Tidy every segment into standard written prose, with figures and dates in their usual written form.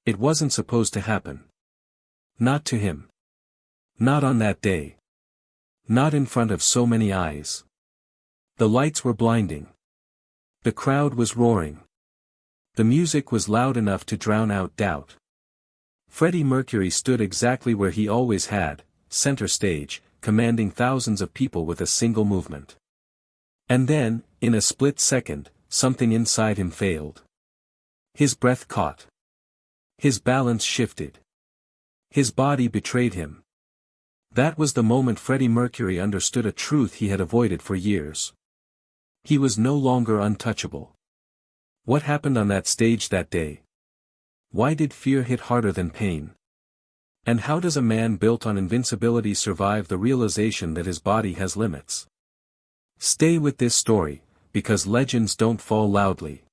It wasn't supposed to happen. Not to him. Not on that day. Not in front of so many eyes. The lights were blinding. The crowd was roaring. The music was loud enough to drown out doubt. Freddie Mercury stood exactly where he always had, center stage, commanding thousands of people with a single movement. And then, in a split second, something inside him failed. His breath caught. His balance shifted. His body betrayed him. That was the moment Freddie Mercury understood a truth he had avoided for years. He was no longer untouchable. What happened on that stage that day? Why did fear hit harder than pain? And how does a man built on invincibility survive the realization that his body has limits? Stay with this story, because legends don't fall loudly.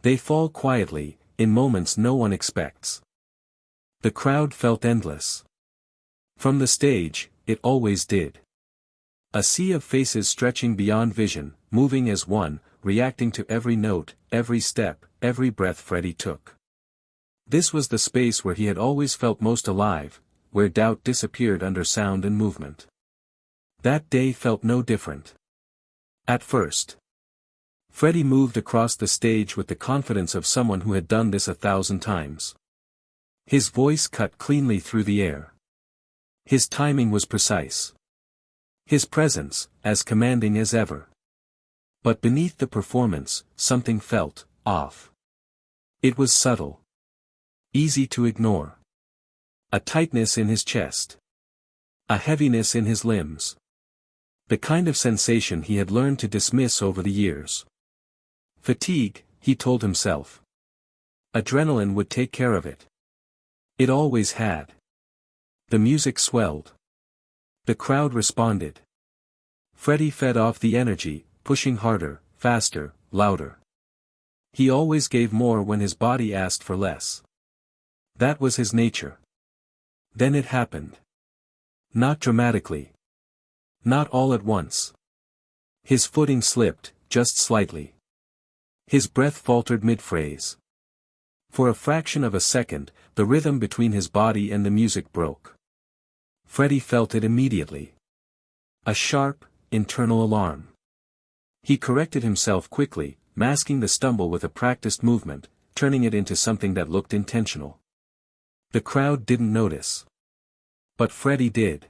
They fall quietly, in moments no one expects. The crowd felt endless. From the stage, it always did. A sea of faces stretching beyond vision, moving as one, reacting to every note, every step, every breath Freddie took. This was the space where he had always felt most alive, where doubt disappeared under sound and movement. That day felt no different. At first, Freddie moved across the stage with the confidence of someone who had done this 1,000 times. His voice cut cleanly through the air. His timing was precise. His presence, as commanding as ever. But beneath the performance, something felt off. It was subtle. Easy to ignore. A tightness in his chest. A heaviness in his limbs. The kind of sensation he had learned to dismiss over the years. Fatigue, he told himself. Adrenaline would take care of it. It always had. The music swelled. The crowd responded. Freddie fed off the energy, pushing harder, faster, louder. He always gave more when his body asked for less. That was his nature. Then it happened. Not dramatically. Not all at once. His footing slipped, just slightly. His breath faltered mid-phrase. For a fraction of a second, the rhythm between his body and the music broke. Freddie felt it immediately. A sharp, internal alarm. He corrected himself quickly, masking the stumble with a practiced movement, turning it into something that looked intentional. The crowd didn't notice. But Freddie did.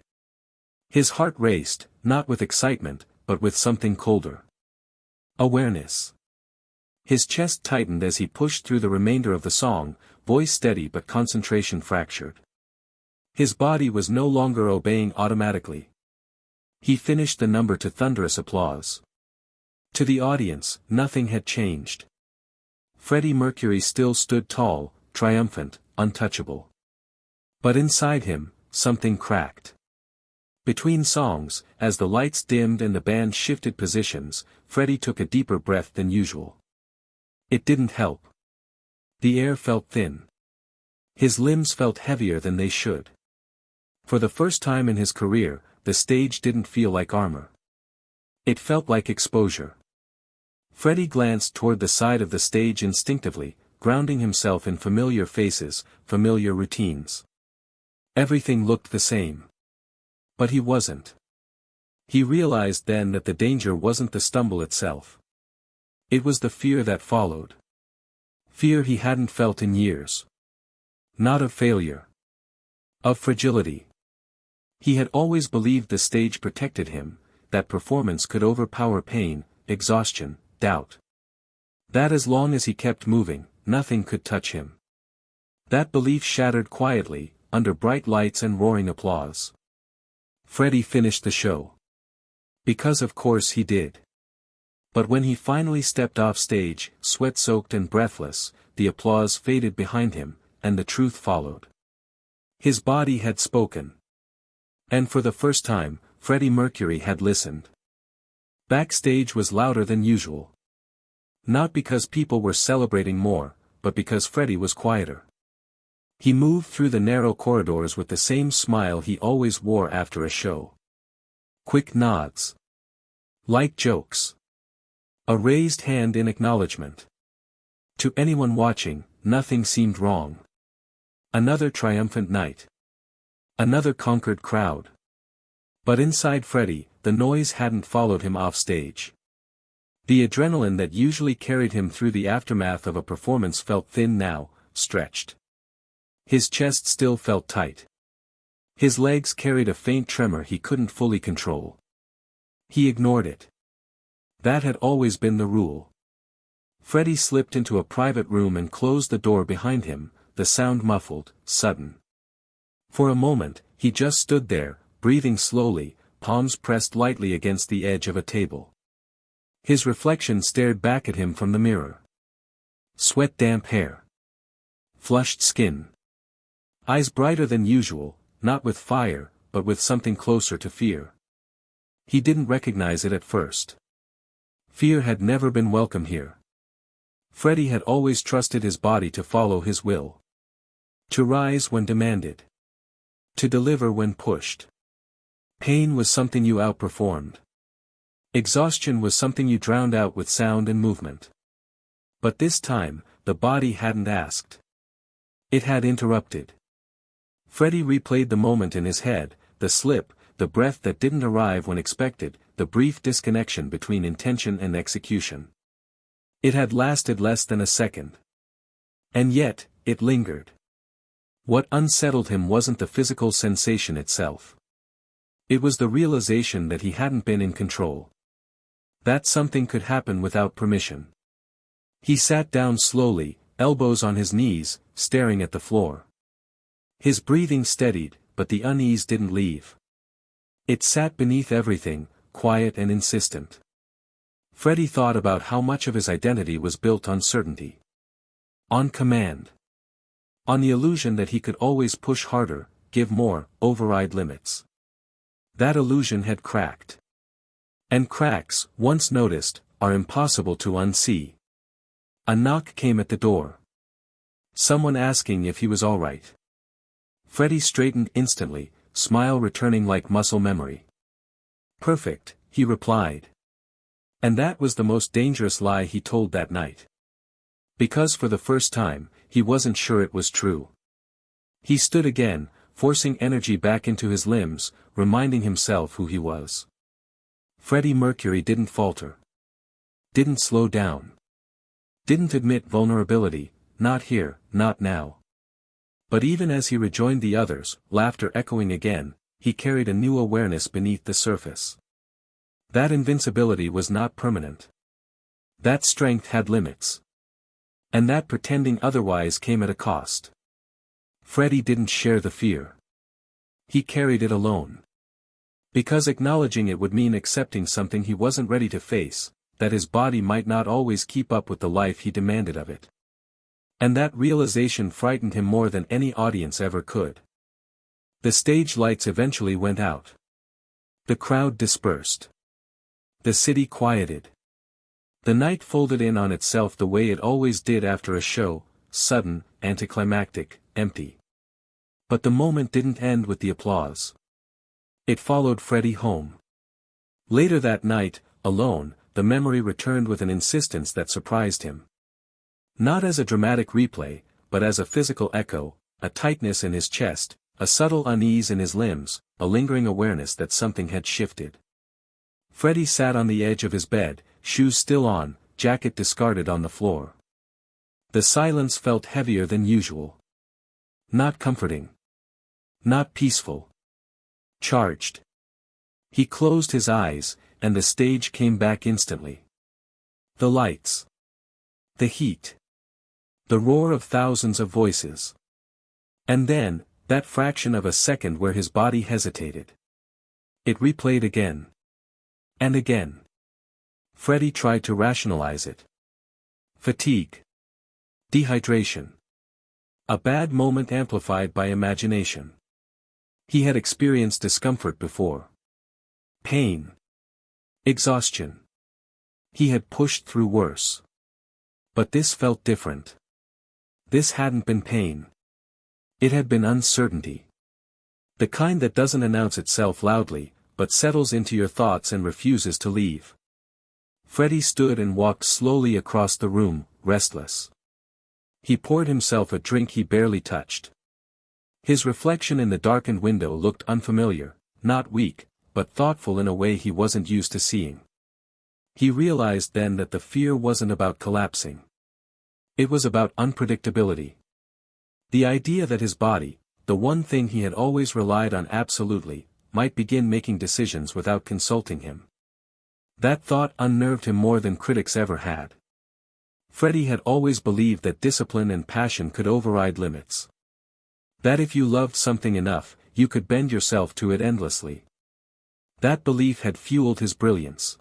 His heart raced, not with excitement, but with something colder. Awareness. His chest tightened as he pushed through the remainder of the song, voice steady but concentration fractured. His body was no longer obeying automatically. He finished the number to thunderous applause. To the audience, nothing had changed. Freddie Mercury still stood tall, triumphant, untouchable. But inside him, something cracked. Between songs, as the lights dimmed and the band shifted positions, Freddie took a deeper breath than usual. It didn't help. The air felt thin. His limbs felt heavier than they should. For the first time in his career, the stage didn't feel like armor. It felt like exposure. Freddie glanced toward the side of the stage instinctively, grounding himself in familiar faces, familiar routines. Everything looked the same. But he wasn't. He realized then that the danger wasn't the stumble itself. It was the fear that followed. Fear he hadn't felt in years. Not of failure. Of fragility. He had always believed the stage protected him, that performance could overpower pain, exhaustion, doubt. That as long as he kept moving, nothing could touch him. That belief shattered quietly, under bright lights and roaring applause. Freddie finished the show. Because of course he did. But when he finally stepped off stage, sweat-soaked and breathless, the applause faded behind him, and the truth followed. His body had spoken. And for the first time, Freddie Mercury had listened. Backstage was louder than usual. Not because people were celebrating more, but because Freddie was quieter. He moved through the narrow corridors with the same smile he always wore after a show. Quick nods. Light jokes. A raised hand in acknowledgement. To anyone watching, nothing seemed wrong. Another triumphant night. Another conquered crowd. But inside Freddie, the noise hadn't followed him off stage. The adrenaline that usually carried him through the aftermath of a performance felt thin now, stretched. His chest still felt tight. His legs carried a faint tremor he couldn't fully control. He ignored it. That had always been the rule. Freddie slipped into a private room and closed the door behind him, the sound muffled, sudden. For a moment, he just stood there, breathing slowly, palms pressed lightly against the edge of a table. His reflection stared back at him from the mirror. Sweat-damp hair. Flushed skin. Eyes brighter than usual, not with fire, but with something closer to fear. He didn't recognize it at first. Fear had never been welcome here. Freddie had always trusted his body to follow his will. To rise when demanded. To deliver when pushed. Pain was something you outperformed. Exhaustion was something you drowned out with sound and movement. But this time, the body hadn't asked. It had interrupted. Freddie replayed the moment in his head, the slip, the breath that didn't arrive when expected, the brief disconnection between intention and execution. It had lasted less than a second. And yet, it lingered. What unsettled him wasn't the physical sensation itself. It was the realization that he hadn't been in control. That something could happen without permission. He sat down slowly, elbows on his knees, staring at the floor. His breathing steadied, but the unease didn't leave. It sat beneath everything, quiet and insistent. Freddie thought about how much of his identity was built on certainty. On command. On the illusion that he could always push harder, give more, override limits. That illusion had cracked. And cracks, once noticed, are impossible to unsee. A knock came at the door. Someone asking if he was all right. Freddie straightened instantly, smile returning like muscle memory. Perfect, he replied. And that was the most dangerous lie he told that night. Because for the first time, he wasn't sure it was true. He stood again, forcing energy back into his limbs, reminding himself who he was. Freddie Mercury didn't falter. Didn't slow down. Didn't admit vulnerability, not here, not now. But even as he rejoined the others, laughter echoing again, he carried a new awareness beneath the surface. That invincibility was not permanent. That strength had limits. And that pretending otherwise came at a cost. Freddie didn't share the fear. He carried it alone. Because acknowledging it would mean accepting something he wasn't ready to face, that his body might not always keep up with the life he demanded of it. And that realization frightened him more than any audience ever could. The stage lights eventually went out. The crowd dispersed. The city quieted. The night folded in on itself the way it always did after a show, sudden, anticlimactic, empty. But the moment didn't end with the applause. It followed Freddie home. Later that night, alone, the memory returned with an insistence that surprised him. Not as a dramatic replay, but as a physical echo, a tightness in his chest, a subtle unease in his limbs, a lingering awareness that something had shifted. Freddie sat on the edge of his bed, shoes still on, jacket discarded on the floor. The silence felt heavier than usual. Not comforting. Not peaceful. Charged. He closed his eyes, and the stage came back instantly. The lights. The heat. The roar of thousands of voices. And then, that fraction of a second where his body hesitated. It replayed again. And again. Freddie tried to rationalize it. Fatigue. Dehydration. A bad moment amplified by imagination. He had experienced discomfort before. Pain. Exhaustion. He had pushed through worse. But this felt different. This hadn't been pain. It had been uncertainty. The kind that doesn't announce itself loudly, but settles into your thoughts and refuses to leave. Freddie stood and walked slowly across the room, restless. He poured himself a drink he barely touched. His reflection in the darkened window looked unfamiliar, not weak, but thoughtful in a way he wasn't used to seeing. He realized then that the fear wasn't about collapsing. It was about unpredictability. The idea that his body, the one thing he had always relied on absolutely, might begin making decisions without consulting him. That thought unnerved him more than critics ever had. Freddie had always believed that discipline and passion could override limits. That if you loved something enough, you could bend yourself to it endlessly. That belief had fueled his brilliance.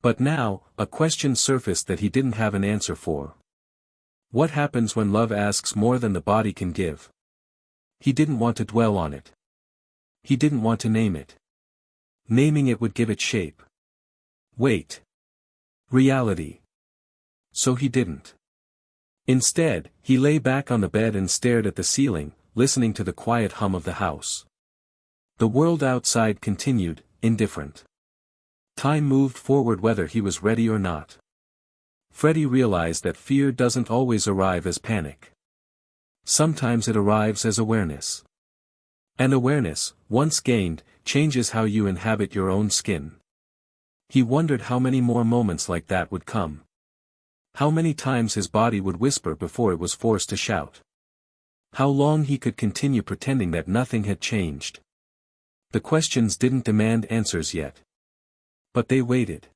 But now, a question surfaced that he didn't have an answer for. What happens when love asks more than the body can give? He didn't want to dwell on it. He didn't want to name it. Naming it would give it shape. Weight. Reality. So he didn't. Instead, he lay back on the bed and stared at the ceiling, listening to the quiet hum of the house. The world outside continued, indifferent. Time moved forward whether he was ready or not. Freddie realized that fear doesn't always arrive as panic. Sometimes it arrives as awareness. And awareness, once gained, changes how you inhabit your own skin. He wondered how many more moments like that would come. How many times his body would whisper before it was forced to shout. How long he could continue pretending that nothing had changed. The questions didn't demand answers yet. But they waited.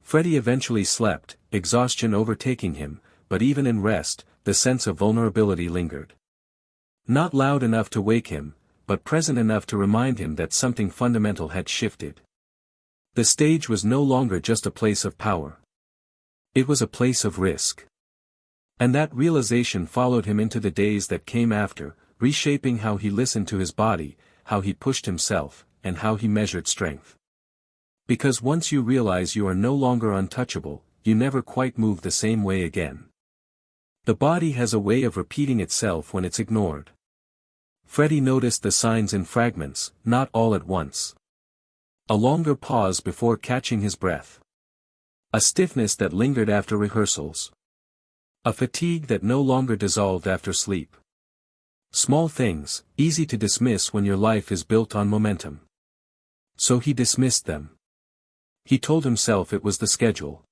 Freddie eventually slept, exhaustion overtaking him, but even in rest, the sense of vulnerability lingered. Not loud enough to wake him, but present enough to remind him that something fundamental had shifted. The stage was no longer just a place of power. It was a place of risk. And that realization followed him into the days that came after, reshaping how he listened to his body, how he pushed himself, and how he measured strength. Because once you realize you are no longer untouchable, you never quite move the same way again. The body has a way of repeating itself when it's ignored. Freddie noticed the signs in fragments, not all at once. A longer pause before catching his breath. A stiffness that lingered after rehearsals. A fatigue that no longer dissolved after sleep. Small things, easy to dismiss when your life is built on momentum. So he dismissed them. He told himself it was the schedule.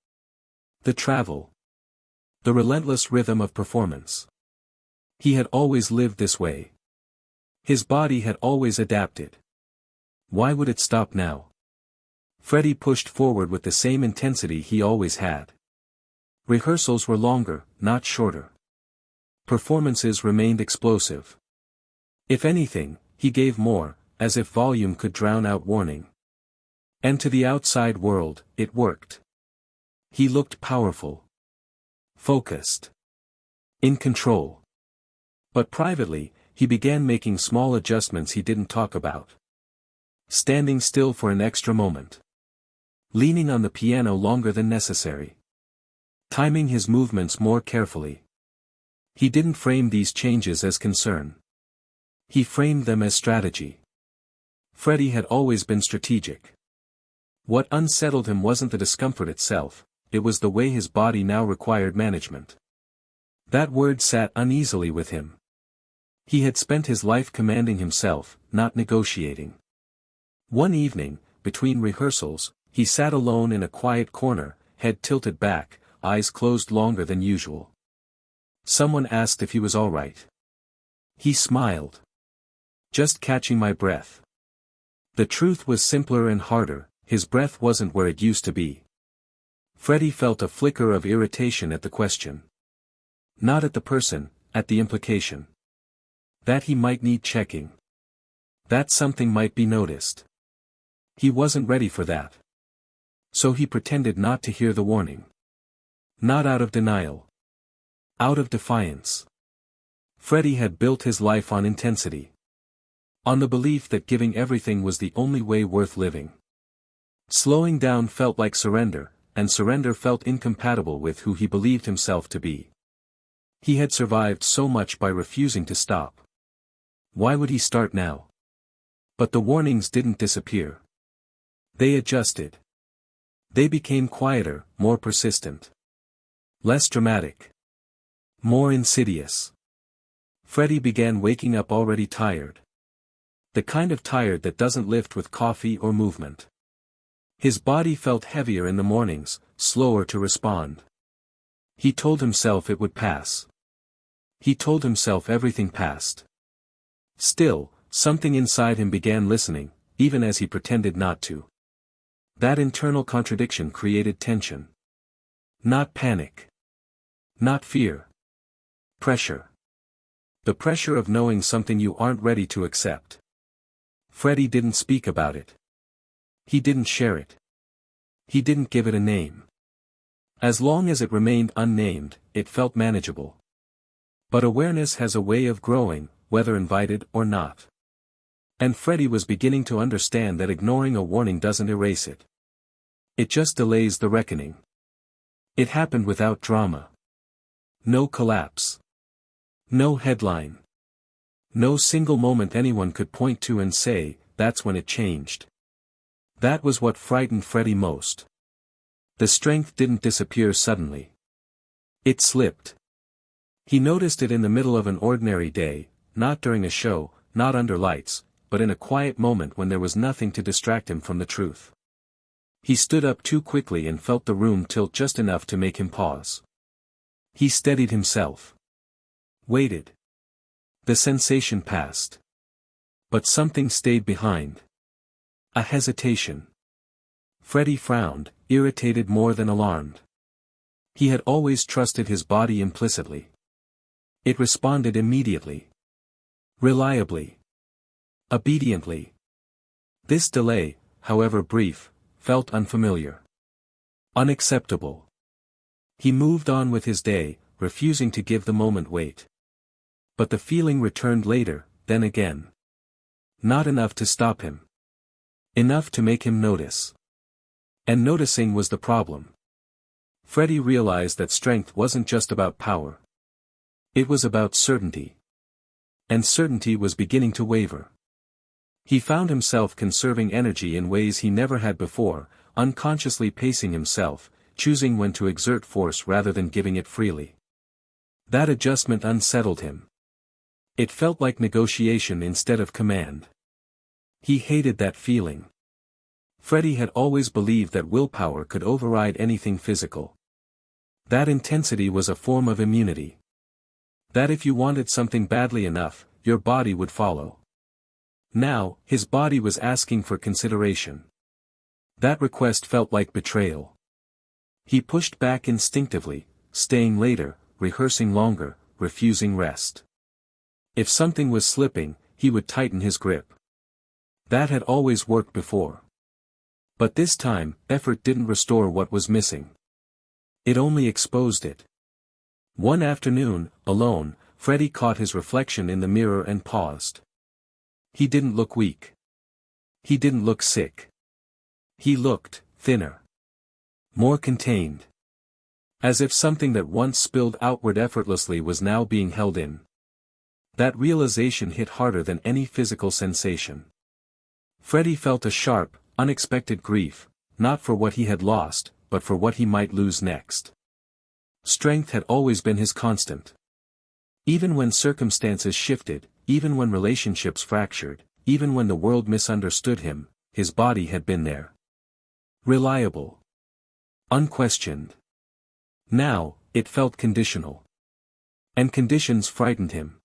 The travel. The relentless rhythm of performance. He had always lived this way. His body had always adapted. Why would it stop now? Freddie pushed forward with the same intensity he always had. Rehearsals were longer, not shorter. Performances remained explosive. If anything, he gave more, as if volume could drown out warning. And to the outside world, it worked. He looked powerful. Focused. In control. But privately, he began making small adjustments he didn't talk about. Standing still for an extra moment. Leaning on the piano longer than necessary. Timing his movements more carefully. He didn't frame these changes as concern. He framed them as strategy. Freddie had always been strategic. What unsettled him wasn't the discomfort itself, it was the way his body now required management. That word sat uneasily with him. He had spent his life commanding himself, not negotiating. One evening, between rehearsals, he sat alone in a quiet corner, head tilted back, eyes closed longer than usual. Someone asked if he was all right. He smiled. Just catching my breath. The truth was simpler and harder, his breath wasn't where it used to be. Freddie felt a flicker of irritation at the question. Not at the person, at the implication. That he might need checking. That something might be noticed. He wasn't ready for that. So he pretended not to hear the warning. Not out of denial. Out of defiance. Freddie had built his life on intensity. On the belief that giving everything was the only way worth living. Slowing down felt like surrender, and surrender felt incompatible with who he believed himself to be. He had survived so much by refusing to stop. Why would he start now? But the warnings didn't disappear. They adjusted. They became quieter, more persistent. Less dramatic. More insidious. Freddie began waking up already tired. The kind of tired that doesn't lift with coffee or movement. His body felt heavier in the mornings, slower to respond. He told himself it would pass. He told himself everything passed. Still, something inside him began listening, even as he pretended not to. That internal contradiction created tension. Not panic. Not fear. Pressure. The pressure of knowing something you aren't ready to accept. Freddie didn't speak about it. He didn't share it. He didn't give it a name. As long as it remained unnamed, it felt manageable. But awareness has a way of growing, whether invited or not. And Freddie was beginning to understand that ignoring a warning doesn't erase it. It just delays the reckoning. It happened without drama. No collapse. No headline. No single moment anyone could point to and say, that's when it changed. That was what frightened Freddie most. The strength didn't disappear suddenly. It slipped. He noticed it in the middle of an ordinary day, not during a show, not under lights, but in a quiet moment when there was nothing to distract him from the truth. He stood up too quickly and felt the room tilt just enough to make him pause. He steadied himself. Waited. The sensation passed. But something stayed behind. A hesitation. Freddie frowned, irritated more than alarmed. He had always trusted his body implicitly. It responded immediately. Reliably. Obediently. This delay, however brief, felt unfamiliar. Unacceptable. He moved on with his day, refusing to give the moment weight. But the feeling returned later, then again. Not enough to stop him. Enough to make him notice. And noticing was the problem. Freddie realized that strength wasn't just about power. It was about certainty. And certainty was beginning to waver. He found himself conserving energy in ways he never had before, unconsciously pacing himself, choosing when to exert force rather than giving it freely. That adjustment unsettled him. It felt like negotiation instead of command. He hated that feeling. Freddie had always believed that willpower could override anything physical. That intensity was a form of immunity. That if you wanted something badly enough, your body would follow. Now, his body was asking for consideration. That request felt like betrayal. He pushed back instinctively, staying later, rehearsing longer, refusing rest. If something was slipping, he would tighten his grip. That had always worked before. But this time, effort didn't restore what was missing. It only exposed it. One afternoon, alone, Freddie caught his reflection in the mirror and paused. He didn't look weak. He didn't look sick. He looked thinner. More contained. As if something that once spilled outward effortlessly was now being held in. That realization hit harder than any physical sensation. Freddie felt a sharp, unexpected grief, not for what he had lost, but for what he might lose next. Strength had always been his constant. Even when circumstances shifted, even when relationships fractured, even when the world misunderstood him, his body had been there. Reliable. Unquestioned. Now, it felt conditional. And conditions frightened him.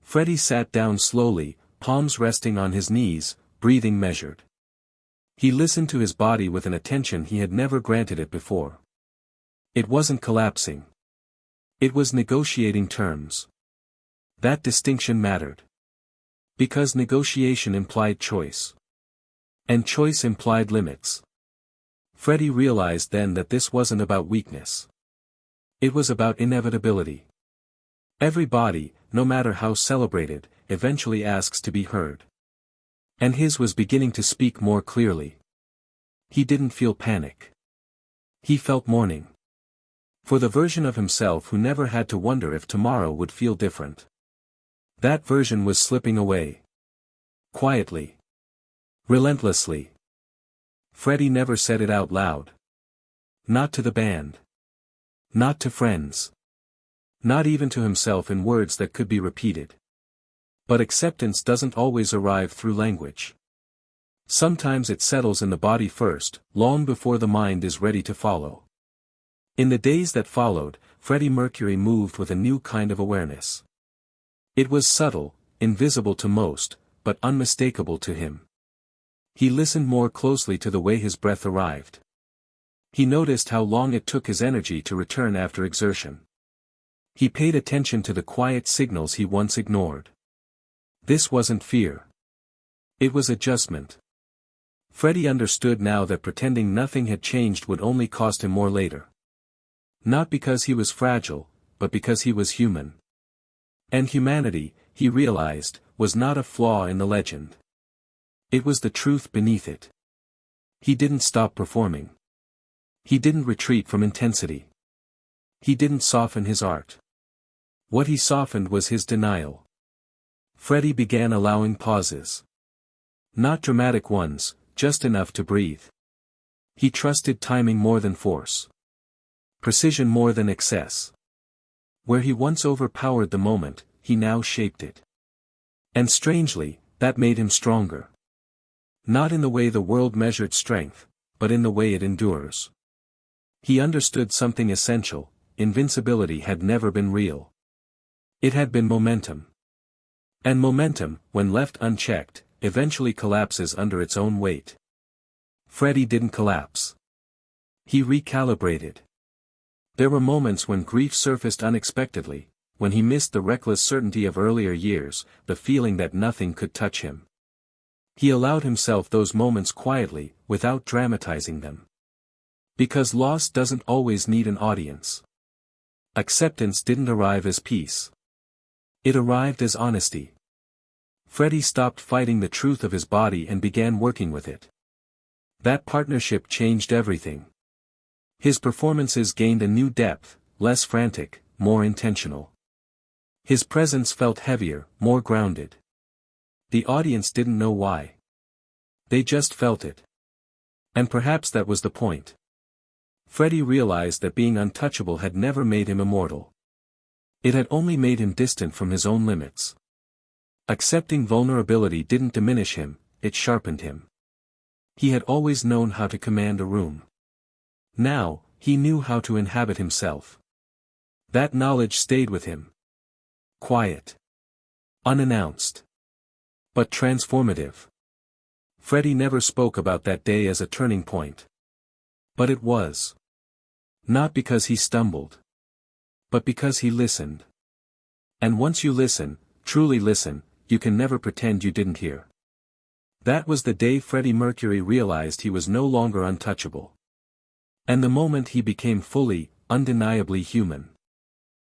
Freddie sat down slowly, palms resting on his knees, breathing measured. He listened to his body with an attention he had never granted it before. It wasn't collapsing. It was negotiating terms. That distinction mattered. Because negotiation implied choice. And choice implied limits. Freddie realized then that this wasn't about weakness. It was about inevitability. Every body, no matter how celebrated, eventually asks to be heard. And his was beginning to speak more clearly. He didn't feel panic. He felt mourning. For the version of himself who never had to wonder if tomorrow would feel different. That version was slipping away. Quietly. Relentlessly. Freddie never said it out loud. Not to the band. Not to friends. Not even to himself in words that could be repeated. But acceptance doesn't always arrive through language. Sometimes it settles in the body first, long before the mind is ready to follow. In the days that followed, Freddie Mercury moved with a new kind of awareness. It was subtle, invisible to most, but unmistakable to him. He listened more closely to the way his breath arrived. He noticed how long it took his energy to return after exertion. He paid attention to the quiet signals he once ignored. This wasn't fear. It was adjustment. Freddie understood now that pretending nothing had changed would only cost him more later. Not because he was fragile, but because he was human. And humanity, he realized, was not a flaw in the legend. It was the truth beneath it. He didn't stop performing. He didn't retreat from intensity. He didn't soften his art. What he softened was his denial. Freddie began allowing pauses. Not dramatic ones, just enough to breathe. He trusted timing more than force. Precision more than excess. Where he once overpowered the moment, he now shaped it. And strangely, that made him stronger. Not in the way the world measured strength, but in the way it endures. He understood something essential: invincibility had never been real. It had been momentum. And momentum, when left unchecked, eventually collapses under its own weight. Freddie didn't collapse. He recalibrated. There were moments when grief surfaced unexpectedly, when he missed the reckless certainty of earlier years, the feeling that nothing could touch him. He allowed himself those moments quietly, without dramatizing them. Because loss doesn't always need an audience. Acceptance didn't arrive as peace. It arrived as honesty. Freddie stopped fighting the truth of his body and began working with it. That partnership changed everything. His performances gained a new depth, less frantic, more intentional. His presence felt heavier, more grounded. The audience didn't know why. They just felt it. And perhaps that was the point. Freddie realized that being untouchable had never made him immortal. It had only made him distant from his own limits. Accepting vulnerability didn't diminish him, it sharpened him. He had always known how to command a room. Now, he knew how to inhabit himself. That knowledge stayed with him. Quiet. Unannounced. But transformative. Freddie never spoke about that day as a turning point. But it was. Not because he stumbled. But because he listened. And once you listen, truly listen, you can never pretend you didn't hear. That was the day Freddie Mercury realized he was no longer untouchable. And the moment he became fully, undeniably human.